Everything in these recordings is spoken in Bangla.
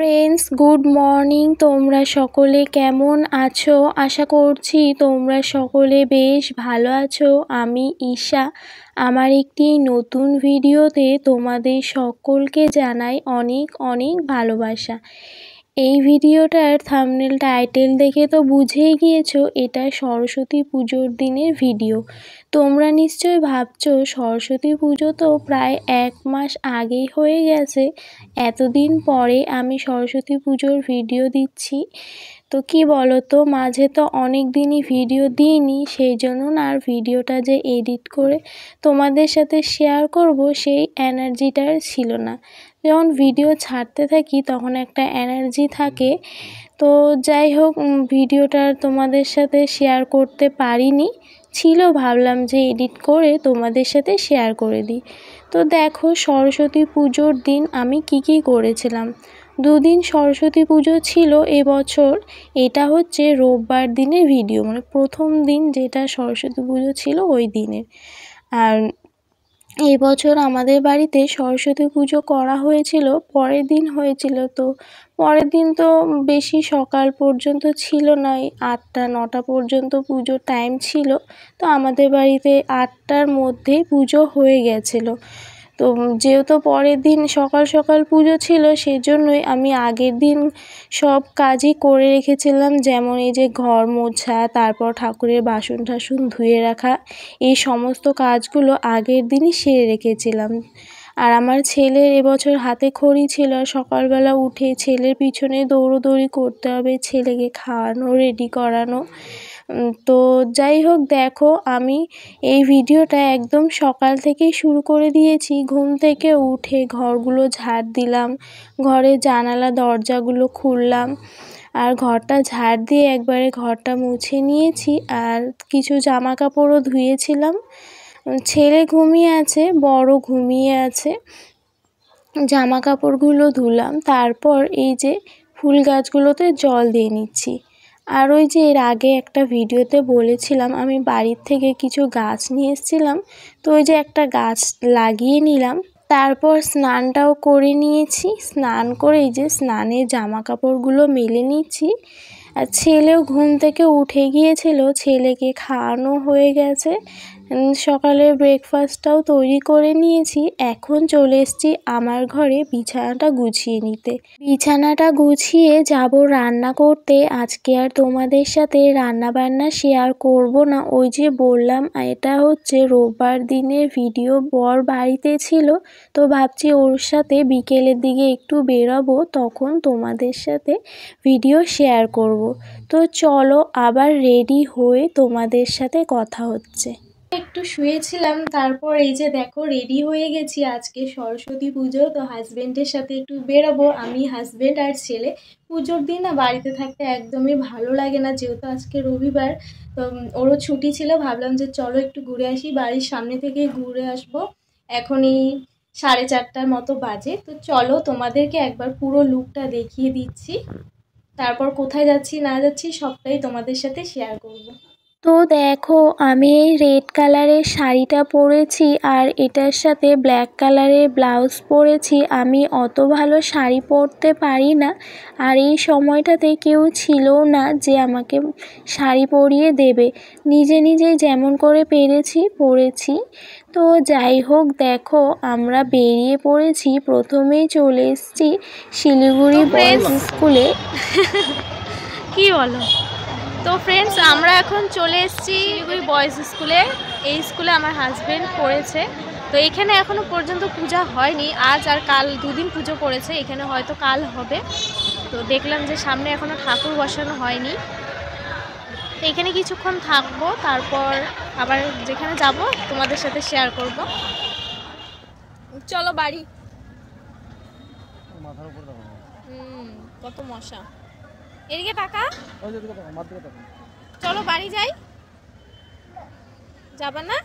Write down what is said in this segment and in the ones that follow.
Friends, good morning. তোমরা সকলে কেমন আছো? আশা করছি তোমরা সকলে বেশ ভালো আছো। আমি ঈশা। আমার একটি নতুন ভিডিওতে তোমাদের সকলকে জানাই অনেক অনেক ভালোবাসা। এই ভিডিওটার থাম্বনেল টাইটেল দেখে তো বুঝেই গিয়েছো এটা সরস্বতী পুজোর দিনের ভিডিও। তোমরা নিশ্চয়ই ভাবছো সরস্বতী পুজো তো প্রায় 1 মাস আগেই হয়ে গেছে, এতদিন পরে আমি সরস্বতী পুজোর ভিডিও দিচ্ছি। তো কি বলো তো, মাঝে তো অনেক দিনই ভিডিও দিইনি, সেই জন্য না আর ভিডিওটা যে এডিট করে তোমাদের সাথে শেয়ার করব সেই এনার্জিটা ছিল না। যখন ভিডিও ছাড়তে থাকি তখন একটা এনার্জি থাকে। তো যাই হোক, ভিডিওটা তোমাদের সাথে শেয়ার করতে পারিনি, ছিল ভাবলাম যে এডিট করে তোমাদের সাথে শেয়ার করে দিই। তো দেখো সরস্বতী পুজোর দিন আমি কি করেছিলাম। দুদিন সরস্বতী পুজো ছিল এবছর। এটা হচ্ছে রোববার দিনের ভিডিও, মানে প্রথম দিন যেটা সরস্বতী পুজো ছিল ওই দিনের। আর এবছর আমাদের বাড়িতে সরস্বতী পুজো করা হয়েছিল, পরের দিন হয়েছিল। তো পরের দিন তো বেশি সকাল পর্যন্ত ছিল না, 8টা-9টা পর্যন্ত পুজোর টাইম ছিল। তো আমাদের বাড়িতে 8টার মধ্যেই পুজো হয়ে গেছিলো। তো যেহেতু পরের দিন সকাল সকাল পুজো ছিল, সেজন্যই আমি আগের দিন সব কাজই করে রেখেছিলাম। যেমন এই যে ঘর মোছা, তারপর ঠাকুরের বাসন টাসন ধুয়ে রাখা, এই সমস্ত কাজগুলো আগের দিনই সেরে রেখেছিলাম। আর আমার ছেলের এবছর হাতে খড়ি ছিল, সকালবেলা উঠে ছেলের পিছনে দৌড়োদৌড়ি করতে হবে, ছেলেকে খাওয়ানো, রেডি করানো। তো যাই হোক, দেখো আমি এই ভিডিওটা একদম সকাল থেকেই শুরু করে দিয়েছি। ঘুম থেকে উঠে ঘরগুলো ঝাড় দিলাম, ঘরের জানালা দরজাগুলো খুললাম, আর ঘরটা ঝাড় দিয়ে একবারে ঘরটা মুছে নিয়েছি। আর কিছু জামা কাপড়ও ধুয়েছিলাম। ছেলে ঘুমিয়ে আছে, বড় ঘুমিয়ে আছে। জামা কাপড়গুলো ধুলাম, তারপর এই যে ফুল গাছগুলোতে জল দিয়ে নিচ্ছি। আর ওই যে এর আগে একটা ভিডিওতে বলেছিলাম আমি বাড়ির থেকে কিছু গাছ নিয়ে এসেছিলাম, তো ওই যে একটা গাছ লাগিয়ে নিলাম। তারপর স্নানটাও করে নিয়েছি। স্নান করে এই যে স্নানের জামা কাপড়গুলো মেলে নিচ্ছি। আর ছেলেও ঘুম থেকে উঠে গিয়েছিল, ছেলেকে খাওয়ানো হয়ে গেছে। সকালের ব্রেকফাস্টটাও তৈরি করে নিয়েছি। এখন চলে এসেছি আমার ঘরে বিছানাটা গুছিয়ে নিতে। বিছানাটা গুছিয়ে যাব রান্না করতে। আজকে আর তোমাদের সাথে রান্না বান্না শেয়ার করব না, ওই যে বললাম এটা হচ্ছে রোববার দিনের ভিডিও। বর বাড়িতে ছিল, তো ভাবছি ওর সাথে বিকেলের দিকে একটু বেরোবো, তখন তোমাদের সাথে ভিডিও শেয়ার করব। তো চলো আবার রেডি হয়ে তোমাদের সাথে কথা হচ্ছে। একটু শুয়েছিলাম, তারপর এই যে দেখো রেডি হয়ে গেছি। আজকে সরস্বতী পুজো, তো হাজবেন্ডের সাথে একটু বেরোবো। আমি, হাজবেন্ড আর ছেলে। পুজোর দিন না বাড়িতে থাকতে একদমই ভালো লাগে না, যেহেতু আজকে রবিবার। তো ওরও ছুটি ছিল, ভাবলাম যে চলো একটু ঘুরে আসি, বাড়ির সামনে থেকে ঘুরে আসবো। এখনই 4:30টার মতো বাজে। তো চলো তোমাদেরকে একবার পুরো লুকটা দেখিয়ে দিচ্ছি, তারপর কোথায় যাচ্ছি না যাচ্ছি সবটাই তোমাদের সাথে শেয়ার করব। তো দেখো আমি এই রেড কালারের শাড়িটা পরেছি, আর এটার সাথে ব্ল্যাক কালারের ব্লাউজ পরেছি। আমি অত ভালো শাড়ি পরতে পারি না, আর এই সময়টাতে কেউ ছিলও না যে আমাকে শাড়ি পরিয়ে দেবে। নিজে নিজেই যেমন করে পেরেছি পরেছি। তো যাই হোক, দেখো আমরা বেরিয়ে পড়েছি। প্রথমেই চলে এসেছি শিলিগুড়ি বয়েজ স্কুলে। কি বলো? তো ফ্রেন্ডস, আমরা এখন চলে এসেছি শিলিগুড়ি বয়েজ স্কুলে। এই স্কুলে আমার হাজবেন্ড পড়েছে। তো এখানে এখনো পর্যন্ত পূজা হয়নি, আজ আর কাল 2 দিন পুজো পড়েছে, এখানে হয়তো কাল হবে। তো দেখলাম যে সামনে এখনো ঠাকুর বসানো হয়নি, তো এখানে কিছুক্ষণ থাকবো, তারপর আবার যেখানে যাব তোমাদের সাথে শেয়ার করব। চলো বাড়ি। কত মশা, এদিকে টাকা। চলো বাড়ি যাই। যাবা না?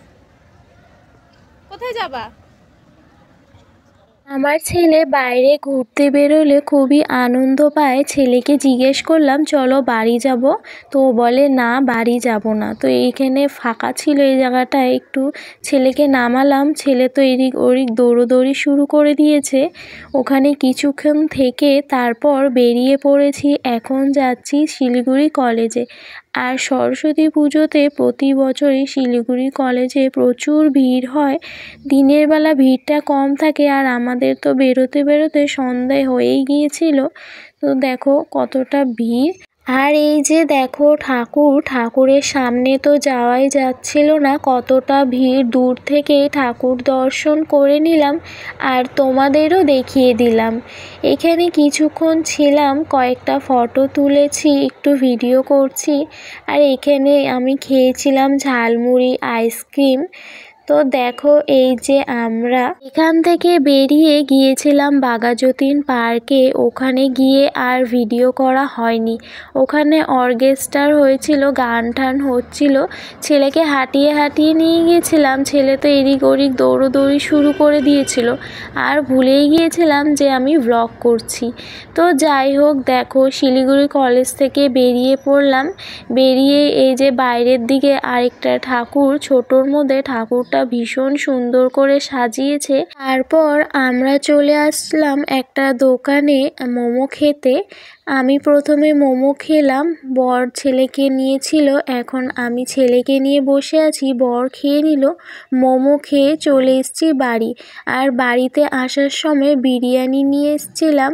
কোথায় যাবা? আমার ছেলে বাইরে ঘুরতে বেরোলে খুবই আনন্দ পায়। ছেলেকে জিজ্ঞেস করলাম চলো বাড়ি যাব, তো বলে না বাড়ি যাব না। তো এইখানে ফাঁকা ছিল এই জায়গাটায়, একটু ছেলেকে নামালাম। ছেলে তো এদিক ওদিক দৌড়োদৌড়ি শুরু করে দিয়েছে। ওখানে কিছুক্ষণ থেকে তারপর বেরিয়ে পড়েছি। এখন যাচ্ছি শিলিগুড়ি কলেজে। আর সরস্বতী পুজোতে প্রতি বছরই শিলিগুড়ি কলেজে প্রচুর ভিড় হয়। দিনের বেলা ভিড়টা কম থাকে, আর আমাদের তো বেরোতে বেরোতে সন্ধ্যে হয়েই গিয়েছিল। তো দেখো কতটা ভিড়। আর এই যে দেখো ঠাকুরের সামনে তো যাওয়াই যাচ্ছিল না, কতটা ভিড়। দূর থেকে ঠাকুর দর্শন করে নিলাম আর তোমাদেরও দেখিয়ে দিলাম। এখানে কিছুক্ষণ ছিলাম, কয়েকটা ফটো তুলেছি, একটু ভিডিও করছি। আর এখানে আমি খেয়েছিলাম ঝালমুড়ি, আইসক্রিম। তো দেখো এই যে আমরা এখান থেকে বেরিয়ে গিয়েছিলাম বাঘাযতীন পার্কে। ওখানে গিয়ে আর ভিডিও করা হয়নি। ওখানে অর্কেস্ট্রার হয়েছিল, গান টান হচ্ছিল। ছেলেকে হাঁটিয়ে হাঁটিয়ে নিয়ে গিয়েছিলাম। ছেলে তো এদিক ওদিক দৌড়োদৌড়ি শুরু করে দিয়েছিল, আর ভুলেই গিয়েছিলাম যে আমি ব্লগ করছি। তো যাই হোক, দেখো শিলিগুড়ি কলেজ থেকে বেরিয়ে পড়লাম। বেরিয়ে এই যে বাইরের দিকে আরেকটা ঠাকুর, ছোটোর মধ্যে ঠাকুরটা ভীষণ সুন্দর করে সাজিয়েছে। তারপর আমরা চলে আসলাম একটা দোকানে মোমো খেতে। আমি প্রথমে মোমো খেলাম, বর ছেলেকে নিয়েছিল। এখন আমি ছেলেকে নিয়ে বসে আছি, বর খেয়ে নিল। মোমো খেয়ে চলে এসেছি বাড়ি। আর বাড়িতে আসার সময় বিরিয়ানি নিয়ে এসেছিলাম,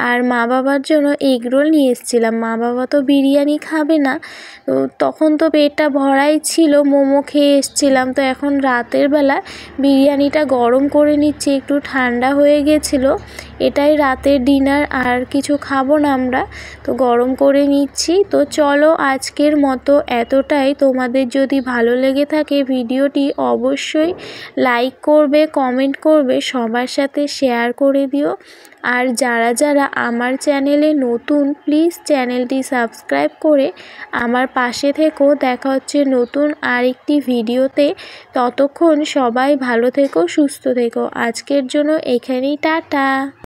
আর মা বাবার জন্য এগরোল নিয়ে এসেছিলাম। মা বাবা তো বিরিয়ানি খাবে না, তো তখন তো পেটটা ভরাই ছিল, মোমো খেয়ে এসেছিলাম। তো এখন রাতের বেলা বিরিয়ানিটা গরম করে নিচ্ছি, একটু ঠান্ডা হয়ে গেছিলো। এটাই রাতের ডিনার, আর কিছু খাবো না আমরা, তো গরম করে নিচ্ছি। তো চলো আজকের মতো এতটাই। তোমাদের যদি ভালো লেগে থাকে ভিডিওটি অবশ্যই লাইক করবে, কমেন্ট করবে, সবার সাথে শেয়ার করে দিও। আর যারা যারা আমার চ্যানেলে নতুন, প্লিজ চ্যানেলটি সাবস্ক্রাইব করে আমার পাশে থেকো। দেখা হচ্ছে নতুন আরেকটি ভিডিওতে। ততক্ষণ সবাই ভালো থেকো, সুস্থ থেকো। আজকের জন্য এখানেই টাটা।